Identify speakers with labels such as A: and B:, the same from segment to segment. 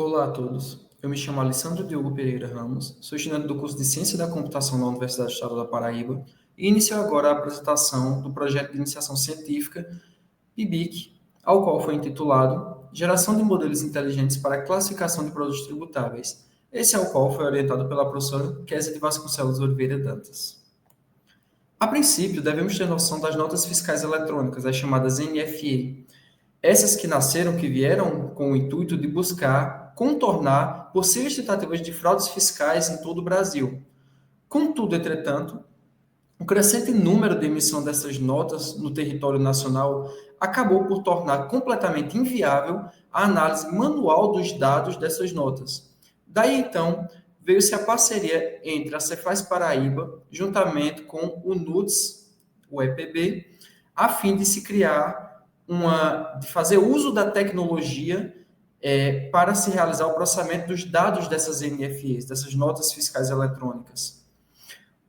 A: Olá a todos, eu me chamo Alessandro Diogo Pereira Ramos, sou estudante do curso de Ciência da Computação da Universidade do Estado da Paraíba e inicio agora a apresentação do projeto de iniciação científica PIBIC, ao qual foi intitulado Geração de Modelos Inteligentes para a Classificação de Produtos Tributáveis, esse ao qual foi orientado pela professora Kézia de Vasconcelos Oliveira Dantas. A princípio, devemos ter noção das notas fiscais eletrônicas, as chamadas NFE, essas que vieram com o intuito de buscar contornar possíveis tentativas de fraudes fiscais em todo o Brasil. Contudo, entretanto, o crescente número de emissão dessas notas no território nacional acabou por tornar completamente inviável a análise manual dos dados dessas notas. Daí, então, veio-se a parceria entre a Cefaz Paraíba, juntamente com o NUTS, o EPB, a fim de se criar de fazer uso da tecnologia para se realizar o processamento dos dados dessas NFEs, dessas notas fiscais eletrônicas.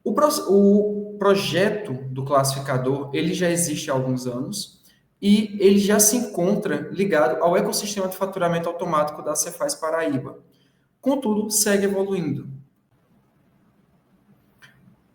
A: O projeto do classificador, ele já existe há alguns anos e ele já se encontra ligado ao ecossistema de faturamento automático da Cefaz Paraíba. Contudo, segue evoluindo.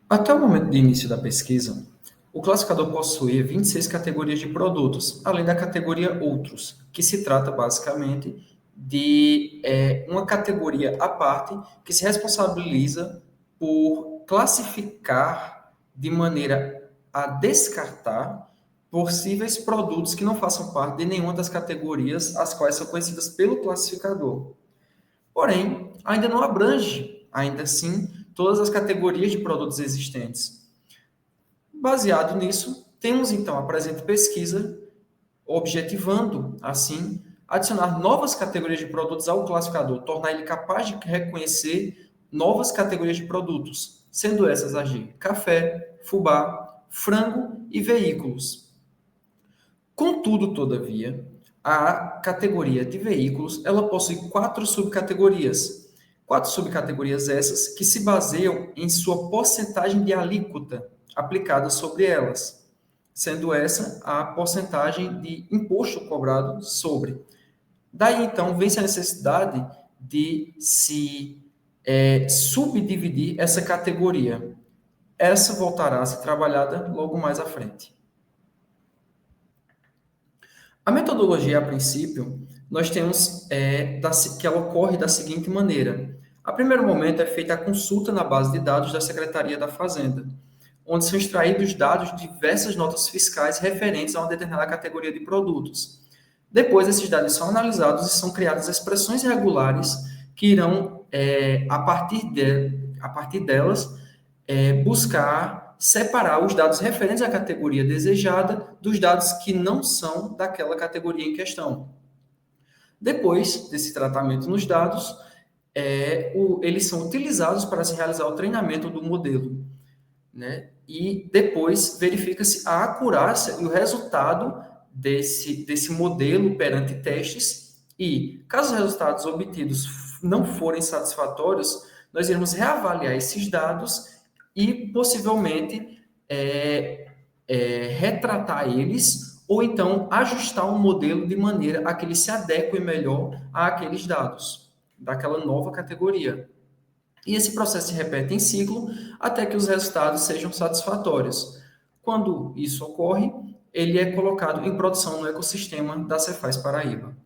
A: Até o momento de início da pesquisa, o classificador possuía 26 categorias de produtos, além da categoria Outros, que se trata basicamente de uma categoria à parte que se responsabiliza por classificar de maneira a descartar possíveis produtos que não façam parte de nenhuma das categorias as quais são conhecidas pelo classificador. Porém, ainda não abrange, ainda assim, todas as categorias de produtos existentes. Baseado nisso, temos então a presente pesquisa objetivando, assim, adicionar novas categorias de produtos ao classificador, tornar ele capaz de reconhecer novas categorias de produtos, sendo essas as de café, fubá, frango e veículos. Contudo, todavia, a categoria de veículos, ela possui 4 subcategorias. 4 subcategorias essas que se baseiam em sua porcentagem de alíquota aplicada sobre elas, sendo essa a porcentagem de imposto cobrado sobre. Daí, então, vem-se a necessidade de se subdividir essa categoria. Essa voltará a ser trabalhada logo mais à frente. A metodologia, a princípio, nós temos que ela ocorre da seguinte maneira. A primeiro momento é feita a consulta na base de dados da Secretaria da Fazenda, onde são extraídos dados de diversas notas fiscais referentes a uma determinada categoria de produtos. Depois, esses dados são analisados e são criadas expressões regulares que irão, a partir delas, buscar separar os dados referentes à categoria desejada dos dados que não são daquela categoria em questão. Depois desse tratamento nos dados, eles são utilizados para se realizar o treinamento do modelo, né? E depois verifica-se a acurácia e o resultado desse modelo perante testes e, caso os resultados obtidos não forem satisfatórios, nós iremos reavaliar esses dados e possivelmente retratar eles ou então ajustar o modelo de maneira a que ele se adeque melhor àqueles dados daquela nova categoria. E esse processo se repete em ciclo até que os resultados sejam satisfatórios. Quando isso ocorre, ele é colocado em produção no ecossistema da Cefaz Paraíba.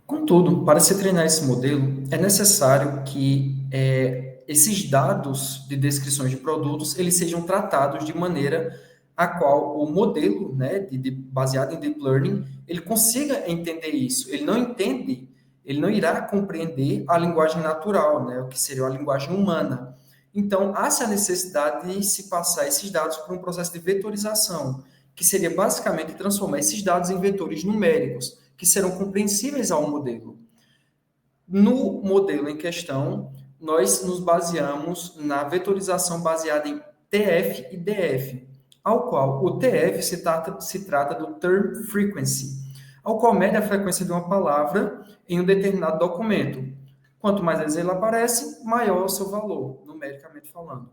A: Contudo, para se treinar esse modelo, é necessário que esses dados de descrições de produtos eles sejam tratados de maneira a qual o modelo, né, baseado em Deep Learning, ele consiga entender isso. Ele não irá compreender a linguagem natural, né, o que seria a linguagem humana. Então, há-se a necessidade de se passar esses dados por um processo de vetorização, que seria basicamente transformar esses dados em vetores numéricos, que serão compreensíveis ao modelo. No modelo em questão, nós nos baseamos na vetorização baseada em TF e DF, ao qual o TF se trata do Term Frequency, ao qual mede a frequência de uma palavra em um determinado documento. Quanto mais vezes ele aparece, maior é o seu valor, numericamente falando.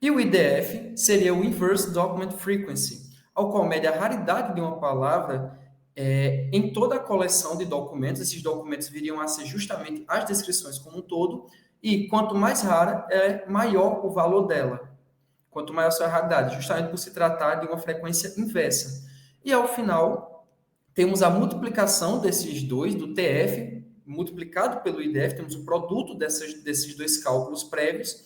A: E o IDF seria o Inverse Document Frequency, ao qual mede a raridade de uma palavra em toda a coleção de documentos, esses documentos viriam a ser justamente as descrições como um todo, e quanto mais rara, maior o valor dela. Quanto maior a sua raridade, justamente por se tratar de uma frequência inversa. E, ao final, temos a multiplicação desses dois, do TF, multiplicado pelo IDF, temos o produto desses dois cálculos prévios,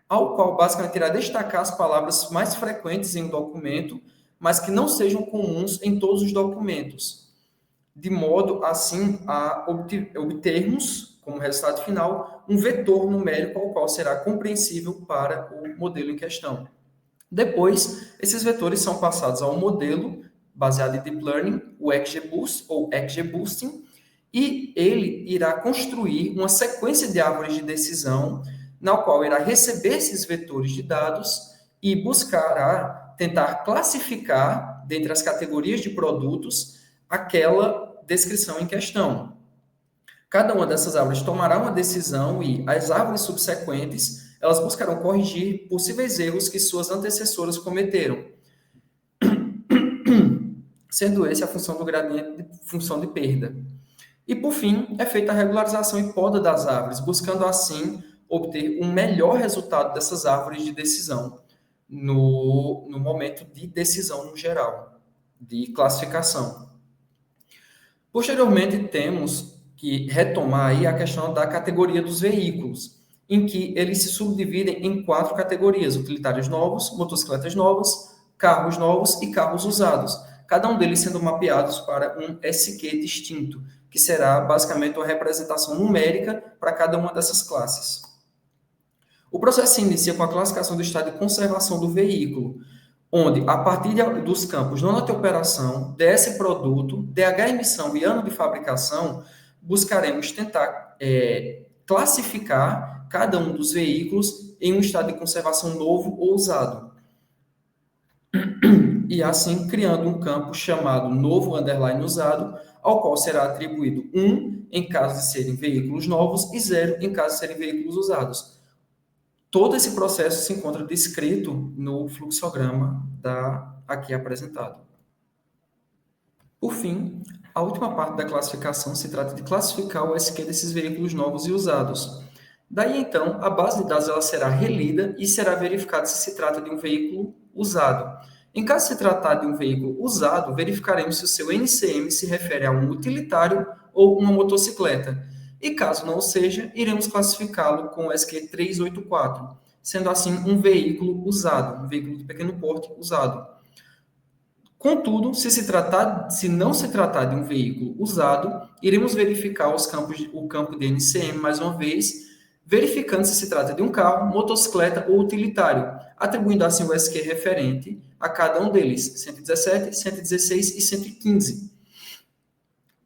A: ao qual basicamente irá destacar as palavras mais frequentes em um documento, mas que não sejam comuns em todos os documentos, de modo, assim, a obtermos, como resultado final, um vetor numérico ao qual será compreensível para o modelo em questão. Depois, esses vetores são passados a um modelo baseado em Deep Learning, o XGBoost ou XGBoosting, e ele irá construir uma sequência de árvores de decisão, na qual irá receber esses vetores de dados e buscará tentar classificar, dentre as categorias de produtos, aquela descrição em questão. Cada uma dessas árvores tomará uma decisão e as árvores subsequentes, elas buscarão corrigir possíveis erros que suas antecessoras cometeram, sendo essa a função do gradiente de função de perda. E, por fim, é feita a regularização e poda das árvores, buscando, assim, obter um melhor resultado dessas árvores de decisão no momento de decisão no geral, de classificação. Posteriormente, temos que retomar aí a questão da categoria dos veículos, em que eles se subdividem em 4 categorias: utilitários novos, motocicletas novas, carros novos e carros usados, cada um deles sendo mapeados para um SQ distinto, que será basicamente uma representação numérica para cada uma dessas classes. O processo se inicia com a classificação do estado de conservação do veículo, onde, a partir dos campos nona de operação, DS produto, DH emissão e ano de fabricação, buscaremos tentar classificar cada um dos veículos em um estado de conservação novo ou usado. E assim criando um campo chamado novo _ usado, ao qual será atribuído 1 em caso de serem veículos novos e 0 em caso de serem veículos usados. Todo esse processo se encontra descrito no fluxograma aqui apresentado. Por fim, a última parte da classificação se trata de classificar o SQ desses veículos novos e usados. Daí, então, a base de dados ela será relida e será verificado se se trata de um veículo usado. Em caso de se tratar de um veículo usado, verificaremos se o seu NCM se refere a um utilitário ou uma motocicleta. E caso não seja, iremos classificá-lo com o SQ384, sendo assim um veículo usado, um veículo de pequeno porte usado. Contudo, se não se tratar de um veículo usado, iremos verificar o campo de NCM mais uma vez, verificando se se trata de um carro, motocicleta ou utilitário, atribuindo assim o SQ referente a cada um deles, 117, 116 e 115.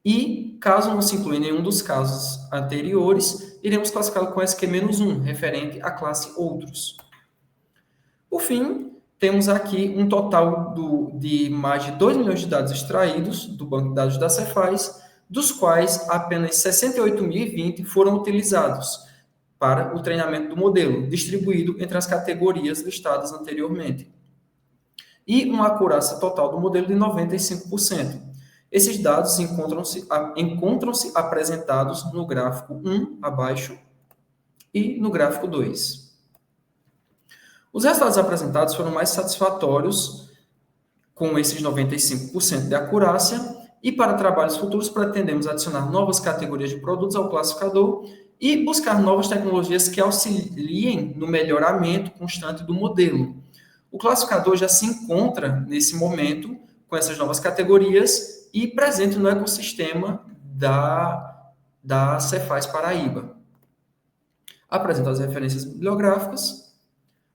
A: E, caso não se inclua em nenhum dos casos anteriores, iremos classificá-lo com SQ-1, referente à classe Outros. Por fim, temos aqui um total de mais de 2 milhões de dados extraídos do banco de dados da Cefaz, dos quais apenas 68.020 foram utilizados para o treinamento do modelo, distribuído entre as categorias listadas anteriormente. E uma acurácia total do modelo de 95%. Esses dados encontram-se apresentados no gráfico 1, abaixo, e no gráfico 2. Os resultados apresentados foram mais satisfatórios com esses 95% de acurácia, e para trabalhos futuros pretendemos adicionar novas categorias de produtos ao classificador e buscar novas tecnologias que auxiliem no melhoramento constante do modelo. O classificador já se encontra, nesse momento, com essas novas categorias e presente no ecossistema da Cefaz Paraíba. Apresento as referências bibliográficas.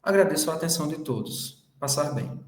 A: Agradeço a atenção de todos. Passar bem.